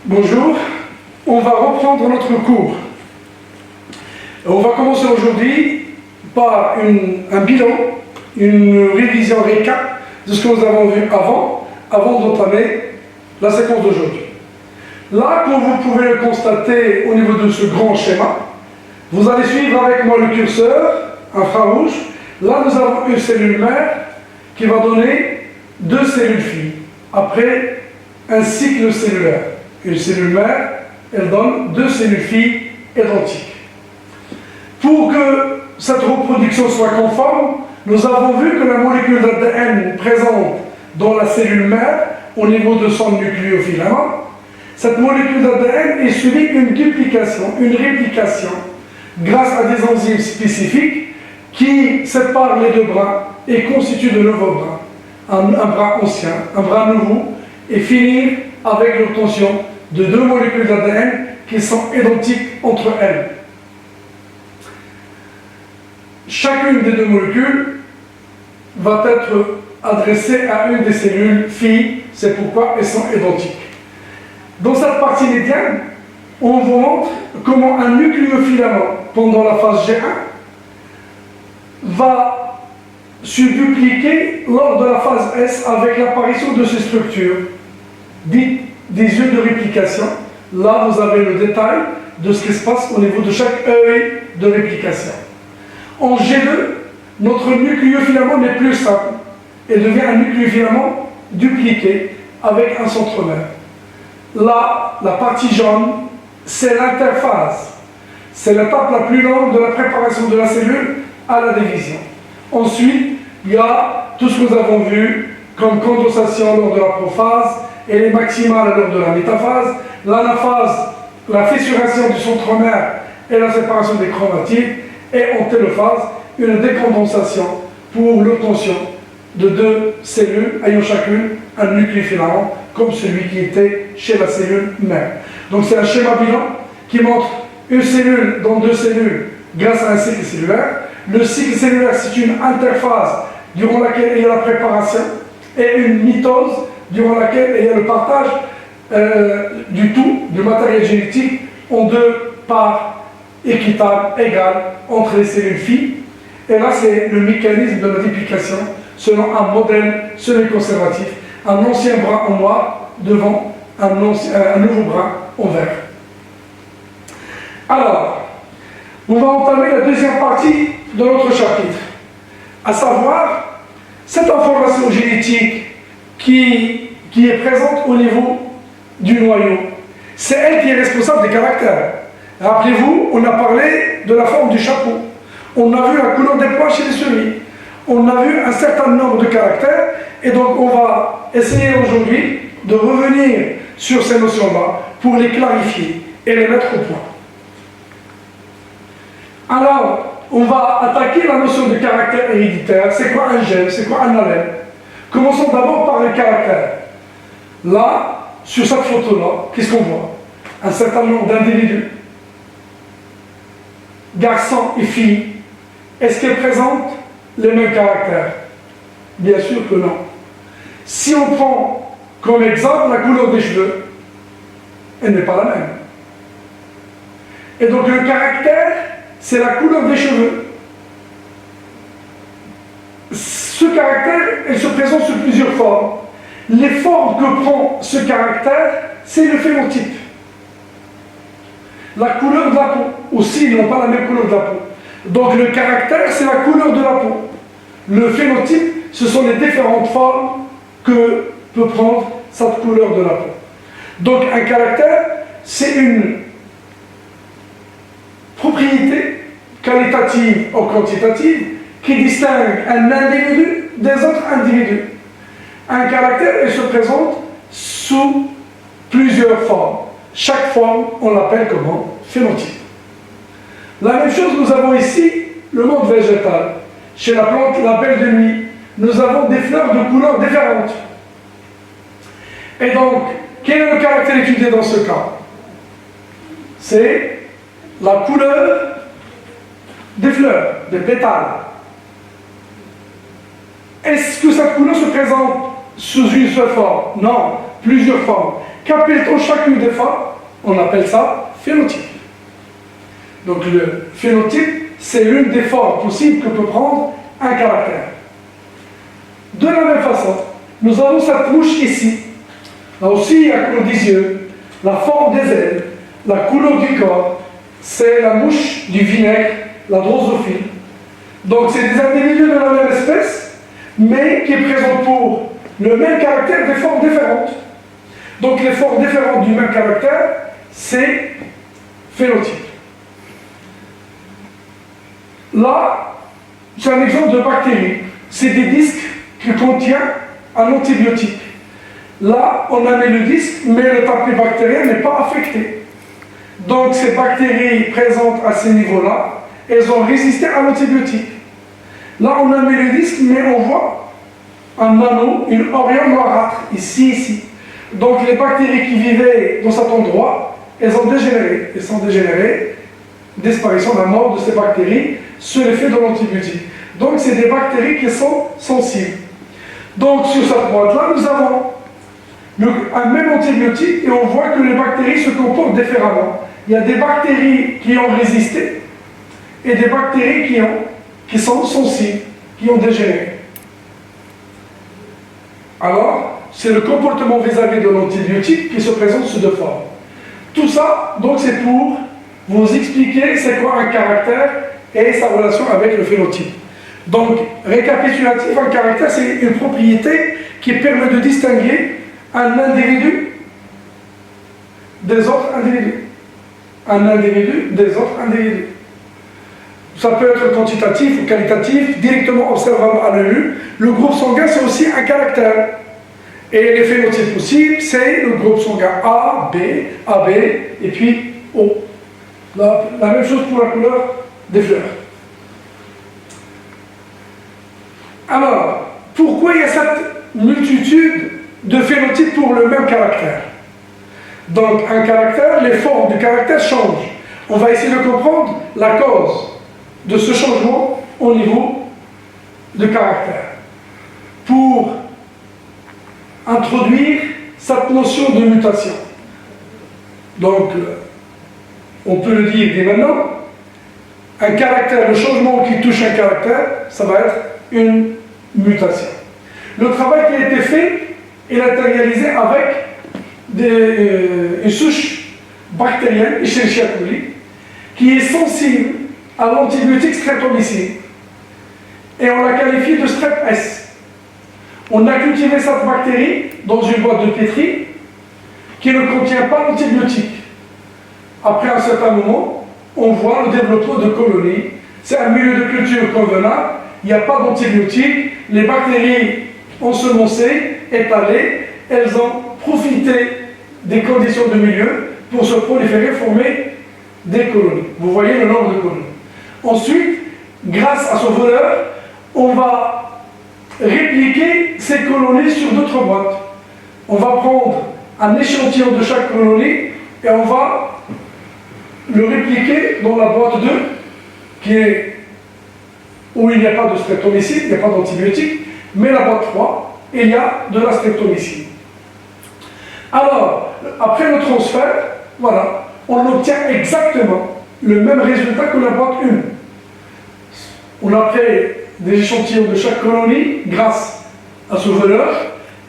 Bonjour, on va reprendre notre cours. On va commencer aujourd'hui par un bilan, une révision récap de ce que nous avons vu avant d'entamer la séquence d'aujourd'hui. Là, comme vous pouvez le constater au niveau de ce grand schéma, vous allez suivre avec moi le curseur infrarouge. Là, nous avons une cellule mère qui va donner deux cellules filles après un cycle cellulaire. Une cellule mère, elle donne deux cellules filles identiques. Pour que cette reproduction soit conforme, nous avons vu que la molécule d'ADN présente dans la cellule mère, au niveau de son nucléofilament, cette molécule d'ADN est subie une duplication, une réplication, grâce à des enzymes spécifiques qui séparent les deux brins et constituent de nouveaux brins. Un brin ancien, un brin nouveau, et finir avec l'obtention de deux molécules d'ADN qui sont identiques entre elles. Chacune des deux molécules va être adressée à une des cellules filles, c'est pourquoi elles sont identiques. Dans cette partie médiane, on vous montre comment un nucléofilament, pendant la phase G1, va se dupliquer lors de la phase S avec l'apparition de ces structures, dites des œufs de réplication. Là, vous avez le détail de ce qui se passe au niveau de chaque œil de réplication. En G2, notre nucléofilament n'est plus simple et devient un nucléofilament dupliqué avec un centromère. Là, la partie jaune, c'est l'interphase. C'est l'étape la plus longue de la préparation de la cellule à la division. Ensuite, il y a tout ce que nous avons vu comme condensation lors de la prophase et les maximales lors de la métaphase, l'anaphase, la fissuration du centromère et la séparation des chromatides, et en télophase, une décondensation pour l'obtention de deux cellules ayant chacune un nucléofilament comme celui qui était chez la cellule mère. Donc c'est un schéma bilan qui montre une cellule dans deux cellules grâce à un cycle cellulaire. Le cycle cellulaire, c'est une interphase durant laquelle il y a la préparation et une mitose durant laquelle il y a le partage du tout, du matériel génétique en deux parts équitables, égales entre les cellules filles. Et là, c'est le mécanisme de la duplication selon un modèle semi-conservatif. Un ancien brin en noir devant un nouveau brin en vert. Alors, on va entamer la deuxième partie de notre chapitre, à savoir cette information génétique qui est présente au niveau du noyau. C'est elle qui est responsable des caractères. Rappelez-vous, on a parlé de la forme du chapeau. On a vu la couleur des pois chez les semis. On a vu un certain nombre de caractères. Et donc, on va essayer aujourd'hui de revenir sur ces notions-là pour les clarifier et les mettre au point. Alors, on va attaquer la notion de caractère héréditaire. C'est quoi un gène? C'est quoi un allèle? Commençons d'abord par les caractères. Là, sur cette photo-là, qu'est-ce qu'on voit? Un certain nombre d'individus, garçons et filles. Est-ce qu'ils présentent les mêmes caractères? Bien sûr que non. Si on prend comme exemple la couleur des cheveux, elle n'est pas la même. Et donc le caractère, c'est la couleur des cheveux. Ce caractère, il se présente sous plusieurs formes. Les formes que prend ce caractère, c'est le phénotype. La couleur de la peau. Aussi, ils n'ont pas la même couleur de la peau. Donc le caractère, c'est la couleur de la peau. Le phénotype, ce sont les différentes formes que peut prendre cette couleur de la peau. Donc un caractère, c'est une propriété qualitative ou quantitative qui distingue un individu des autres individus. Un caractère, il se présente sous plusieurs formes. Chaque forme, on l'appelle comment? Phénotype. La même chose, nous avons ici le monde végétal. Chez la plante, la belle de nuit, nous avons des fleurs de couleurs différentes. Et donc, quel est le caractère étudié dans ce cas? C'est la couleur des fleurs, des pétales. Est-ce que cette couleur se présente sous une seule forme? Non, plusieurs formes. Qu'appelle-t-on chacune des formes? On appelle ça phénotype. Donc le phénotype, c'est l'une des formes possibles que peut prendre un caractère. De la même façon, nous avons cette mouche ici. Là aussi, la couleur des yeux, la forme des ailes, la couleur du corps. C'est la mouche du vinaigre, la drosophile. Donc c'est des individus de la même espèce, mais qui présentent pour le même caractère des formes différentes. Donc les formes différentes du même caractère, c'est phénotype. Là, c'est un exemple de bactérie. C'est des disques qui contiennent un antibiotique. Là, on a mis le disque, mais le tapis bactérien n'est pas affecté. Donc ces bactéries présentes à ce niveau-là, elles ont résisté à l'antibiotique. Là, on a mis le disque, mais on voit un anneau, une oriole noirâtre, ici. Donc les bactéries qui vivaient dans cet endroit, elles ont dégénéré. Elles sont dégénérées, disparition, la mort de ces bactéries sur l'effet de l'antibiotique. Donc c'est des bactéries qui sont sensibles. Donc sur cette boîte-là, nous avons un même antibiotique et on voit que les bactéries se comportent différemment. Il y a des bactéries qui ont résisté et des bactéries qui sont sensibles, qui ont dégénéré. Alors, c'est le comportement vis-à-vis de l'antibiotique qui se présente sous deux formes. Tout ça, donc, c'est pour vous expliquer c'est quoi un caractère et sa relation avec le phénotype. Donc, récapitulatif, un caractère, c'est une propriété qui permet de distinguer un individu des autres individus. Un individu des autres individus. Ça peut être quantitatif ou qualitatif, directement observable à l'œil nu. Le groupe sanguin, c'est aussi un caractère. Et les phénotypes possibles, c'est le groupe sanguin A, B, AB, et puis O. La même chose pour la couleur des fleurs. Alors, pourquoi il y a cette multitude de phénotypes pour le même caractère? Donc, un caractère, les formes du caractère changent. On va essayer de comprendre la cause de ce changement au niveau du caractère. Pour introduire cette notion de mutation. Donc, on peut le dire dès maintenant, un caractère, le changement qui touche un caractère, ça va être une mutation. Le travail qui a été fait est matérialisé avec une souche bactérienne, Escherichia coli, qui est sensible à l'antibiotique streptomycine. Et on l'a qualifié de strep S. On a cultivé cette bactérie dans une boîte de pétri qui ne contient pas d'antibiotique. Après un certain moment, on voit le développement de colonies. C'est un milieu de culture convenable, il n'y a pas d'antibiotique, les bactéries ensemencées, étalées, elles ont profité des conditions de milieu pour se proliférer, former des colonies. Vous voyez le nombre de colonies. Ensuite, grâce à ce voleur, on va répliquer ces colonies sur d'autres boîtes. On va prendre un échantillon de chaque colonie et on va le répliquer dans la boîte 2, où il n'y a pas de streptomycine, il n'y a pas d'antibiotique, mais la boîte 3, il y a de la streptomycine. Alors, après le transfert, voilà, on obtient exactement le même résultat que la boîte 1. On a fait des échantillons de chaque colonie grâce à ce voleur,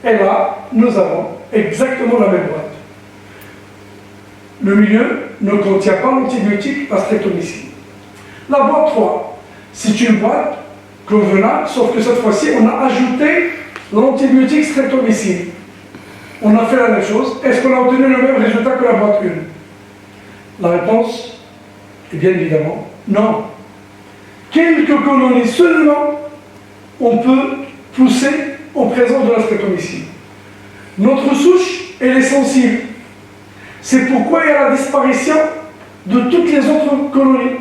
et là, nous avons exactement la même boîte. Le milieu ne contient pas l'antibiotique, la streptomycine. La boîte 3, c'est une boîte convenable, sauf que cette fois-ci, on a ajouté l'antibiotique streptomycine. On a fait la même chose. Est-ce qu'on a obtenu le même résultat que la boîte 1? La réponse est bien évidemment non. Quelques colonies seulement on peut pousser en présence de la streptomycine. Notre souche, elle est sensible. C'est pourquoi il y a la disparition de toutes les autres colonies.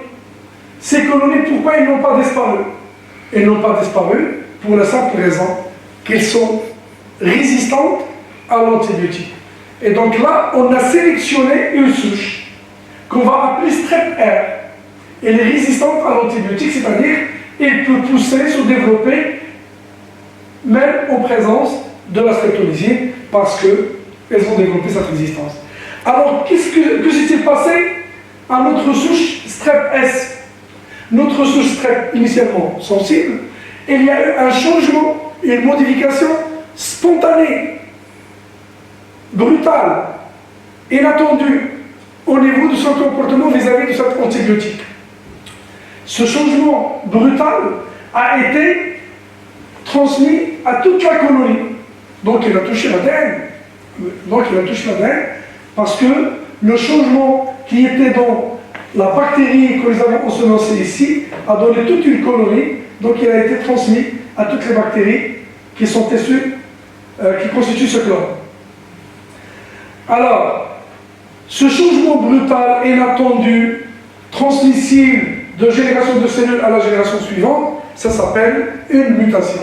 Ces colonies, pourquoi elles n'ont pas disparu? Elles n'ont pas disparu pour la simple raison qu'elles sont résistantes à l'antibiotique. Et donc là, on a sélectionné une souche qu'on va appeler strep R. Elle est résistante à l'antibiotique, c'est-à-dire elle peut pousser, se développer, même en présence de la streptomycine, parce que elles ont développé cette résistance. Alors, que s'est-il passé à notre souche strep S? Notre souche strep, initialement sensible, il y a eu un changement, une modification spontanée, brutale, inattendue, au niveau de son comportement vis-à-vis de cet antibiotique. Ce changement brutal a été transmis à toute la colonie. Donc il a touché l'ADN. Parce que le changement qui était dans la bactérie que nous avons ensemencée ici a donné toute une colonie. Donc il a été transmis à toutes les bactéries qui sont issues, qui constituent ce clone. Alors, ce changement brutal, inattendu, transmissible de génération de cellules à la génération suivante, ça s'appelle une mutation.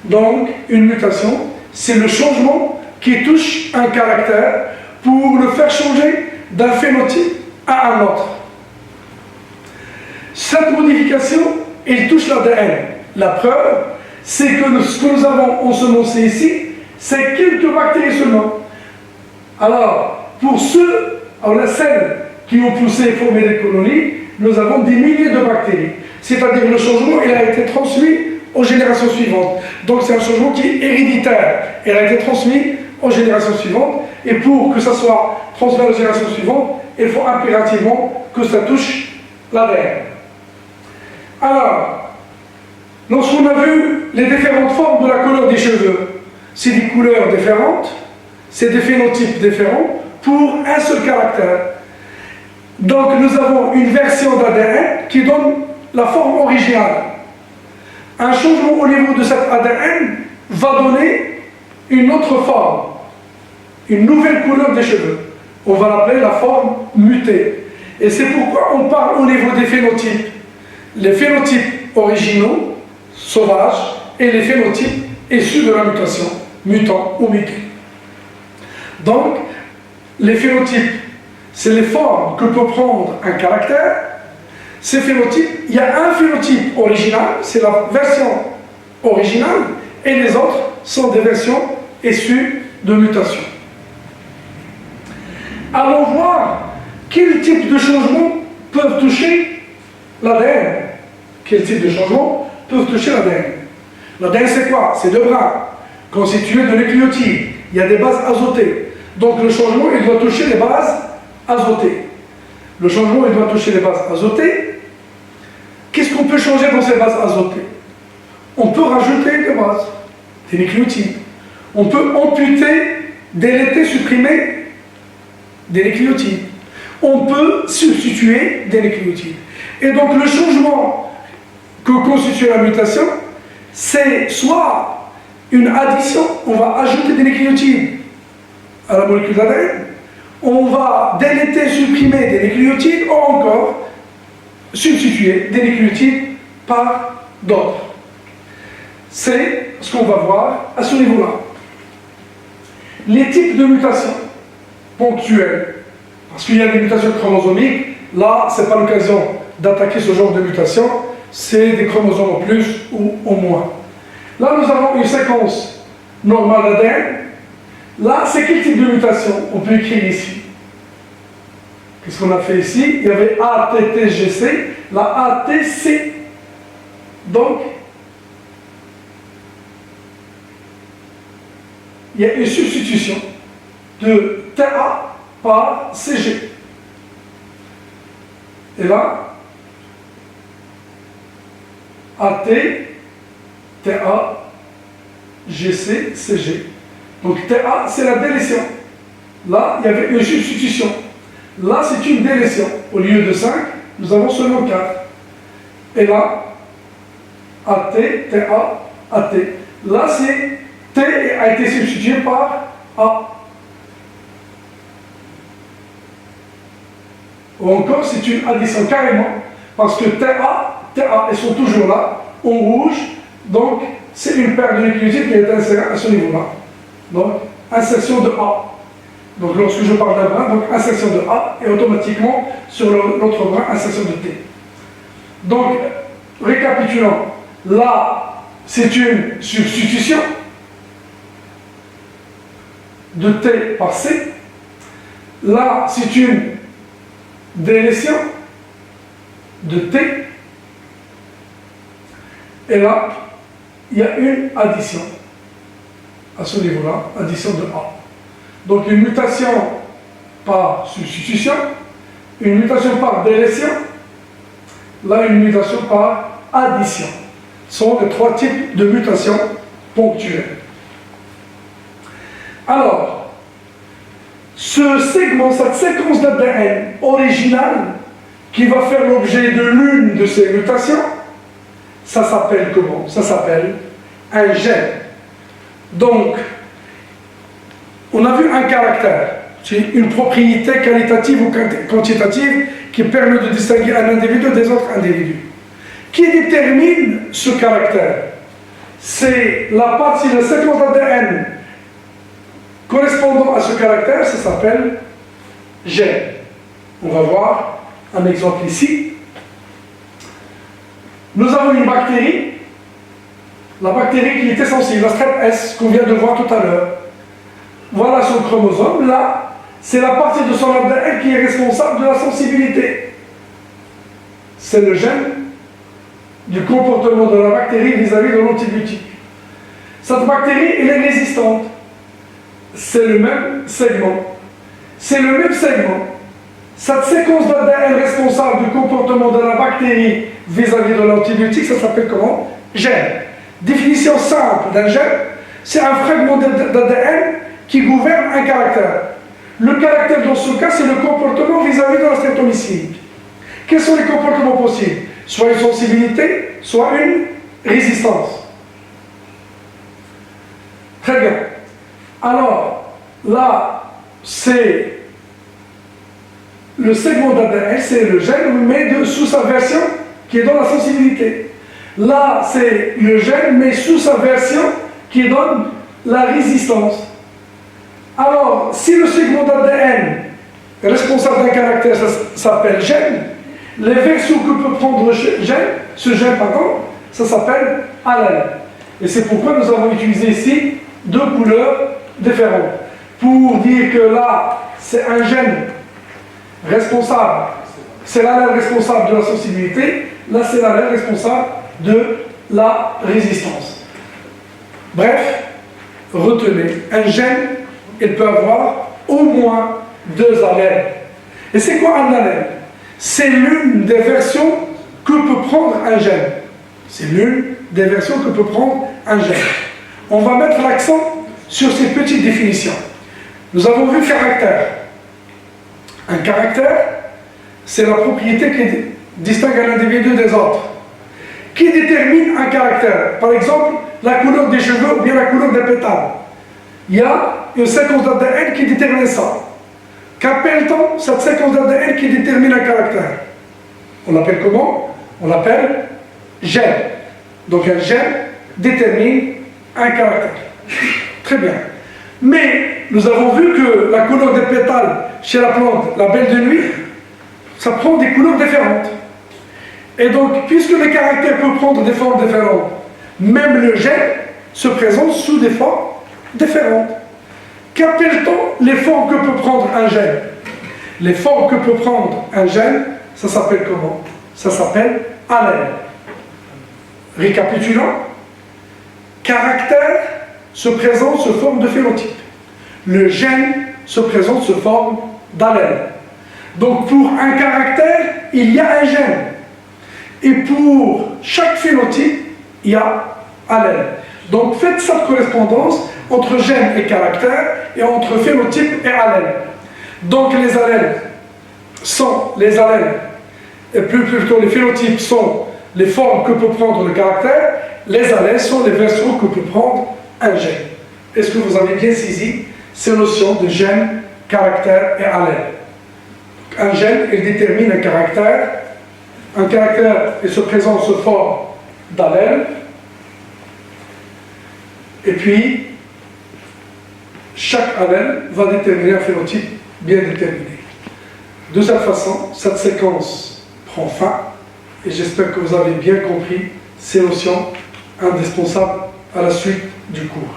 Donc, une mutation, c'est le changement qui touche un caractère pour le faire changer d'un phénotype à un autre. Cette modification, elle touche l'ADN. La preuve, c'est que ce que nous avons ensemencé ici, c'est quelques bactéries seulement. Alors, pour celles qui ont poussé et formé des colonies, nous avons des milliers de bactéries. C'est-à-dire le changement, il a été transmis aux générations suivantes. Donc c'est un changement qui est héréditaire. Il a été transmis aux générations suivantes. Et pour que ça soit transmis aux générations suivantes, il faut impérativement que ça touche l'ADN. Alors, lorsqu'on a vu les différentes formes de la couleur des cheveux, c'est des couleurs différentes, c'est des phénotypes différents pour un seul caractère. Donc nous avons une version d'ADN qui donne la forme originale. Un changement au niveau de cet ADN va donner une autre forme, une nouvelle couleur des cheveux. On va l'appeler la forme mutée. Et c'est pourquoi on parle au niveau des phénotypes. Les phénotypes originaux, sauvages, et les phénotypes issus de la mutation, mutants ou mutés. Donc, les phénotypes, c'est les formes que peut prendre un caractère. Ces phénotypes, il y a un phénotype original, c'est la version originale, et les autres sont des versions issues de mutations. Allons voir quel type de changements peuvent toucher l'ADN. Quel type de changements peuvent toucher l'ADN? L'ADN, c'est quoi? C'est deux brins constitués de nucléotides. Il y a des bases azotées. Donc le changement, il doit toucher les bases azotées. Le changement, il doit toucher les bases azotées. Qu'est-ce qu'on peut changer dans ces bases azotées? On peut rajouter des bases, des nucléotides. On peut amputer, déléter, supprimer des nucléotides. On peut substituer des nucléotides. Et donc le changement que constitue la mutation, c'est soit une addition, on va ajouter des nucléotides à la molécule d'ADN, on va déléter, supprimer des nucléotides, ou encore substituer des nucléotides par d'autres. C'est ce qu'on va voir à ce niveau-là. Les types de mutations ponctuelles, parce qu'il y a des mutations chromosomiques, là, ce n'est pas l'occasion d'attaquer ce genre de mutation, c'est des chromosomes en plus ou en moins. Là, nous avons une séquence normale d'ADN. Là, c'est quel type de mutation? On peut écrire ici. Qu'est-ce qu'on a fait ici? Il y avait ATTGC, la ATC. Donc, il y a une substitution de TA par CG. Et là, AT, TA, GC, CG. Donc TA, c'est la délétion. Là, il y avait une substitution. Là, c'est une délétion. Au lieu de 5, nous avons seulement 4. Et là, AT, TA, AT. Là, c'est T a été substitué par A. Ou encore, c'est une addition carrément, parce que TA, elles sont toujours là, en rouge, donc c'est une paire de nucléotides qui est insérée à ce niveau-là. Donc, insertion de A. Donc, lorsque je parle d'un brin, donc insertion de A, et automatiquement, sur l'autre brin, insertion de T. Donc, récapitulons, là, c'est une substitution de T par C. Là, c'est une délétion de T. Et là, il y a une addition. À ce niveau-là, addition de A. Donc une mutation par substitution, une mutation par délétion, là une mutation par addition. Ce sont les trois types de mutations ponctuelles. Alors, ce segment, cette séquence d'ADN originale, qui va faire l'objet de l'une de ces mutations, ça s'appelle comment? Ça s'appelle un gène. Donc, on a vu un caractère, c'est une propriété qualitative ou quantitative qui permet de distinguer un individu des autres individus. Qui détermine ce caractère? C'est la partie de la séquence d'ADN correspondant à ce caractère, ça s'appelle gène. On va voir un exemple ici. Nous avons une bactérie, la bactérie qui était sensible, la strep S, qu'on vient de voir tout à l'heure. Voilà son chromosome. Là, c'est la partie de son ADN qui est responsable de la sensibilité. C'est le gène du comportement de la bactérie vis-à-vis de l'antibiotique. Cette bactérie, elle est résistante. C'est le même segment. C'est le même segment. Cette séquence d'ADN responsable du comportement de la bactérie vis-à-vis de l'antibiotique, ça s'appelle comment? Gène. Définition simple d'un gène, c'est un fragment d'ADN qui gouverne un caractère. Le caractère dans ce cas, c'est le comportement vis-à-vis de la streptomycine. Quels sont les comportements possibles? Soit une sensibilité, soit une résistance. Très bien. Alors, là, c'est le segment d'ADN, c'est le gène, mais sous sa version qui est dans la sensibilité. Là, c'est le gène, mais sous sa version qui donne la résistance. Alors, si le segment d'ADN responsable d'un caractère s'appelle gène, les versions que peut prendre ce gène, ça s'appelle allèle. Et c'est pourquoi nous avons utilisé ici deux couleurs différentes. Pour dire que là, c'est un gène responsable, c'est l'allèle responsable de la sensibilité, là c'est l'allèle responsable de la résistance. Bref, retenez, un gène, il peut avoir au moins deux allèles. Et c'est quoi un allèle? C'est l'une des versions que peut prendre un gène. C'est l'une des versions que peut prendre un gène. On va mettre l'accent sur ces petites définitions. Nous avons vu caractère. Un caractère, c'est la propriété qui distingue un individu des autres. Qui détermine un caractère? Par exemple, la couleur des cheveux ou bien la couleur des pétales. Il y a une séquence d'ADN qui détermine ça. Qu'appelle-t-on cette séquence d'ADN qui détermine un caractère? On l'appelle comment? On l'appelle gène. Donc un gène détermine un caractère. Très bien. Mais nous avons vu que la couleur des pétales chez la plante, la belle de nuit, ça prend des couleurs différentes. Et donc, puisque le caractère peut prendre des formes différentes, même le gène se présente sous des formes différentes. Qu'appelle-t-on les formes que peut prendre un gène? Les formes que peut prendre un gène, ça s'appelle comment? Ça s'appelle allèle. Récapitulons. Caractère se présente sous forme de phénotype. Le gène se présente sous forme d'allèle. Donc pour un caractère, il y a un gène. Et pour chaque phénotype, il y a allèle. Donc faites cette correspondance entre gène et caractère et entre phénotype et allèle. Donc les allèles sont les allèles, et plutôt les phénotypes sont les formes que peut prendre le caractère, les allèles sont les versions que peut prendre un gène. Est-ce que vous avez bien saisi ces notions de gène, caractère et allèle? Un gène, il détermine un caractère il se présente sous forme d'allèle, et puis chaque allèle va déterminer un phénotype bien déterminé. De cette façon, cette séquence prend fin, et j'espère que vous avez bien compris ces notions indispensables à la suite du cours.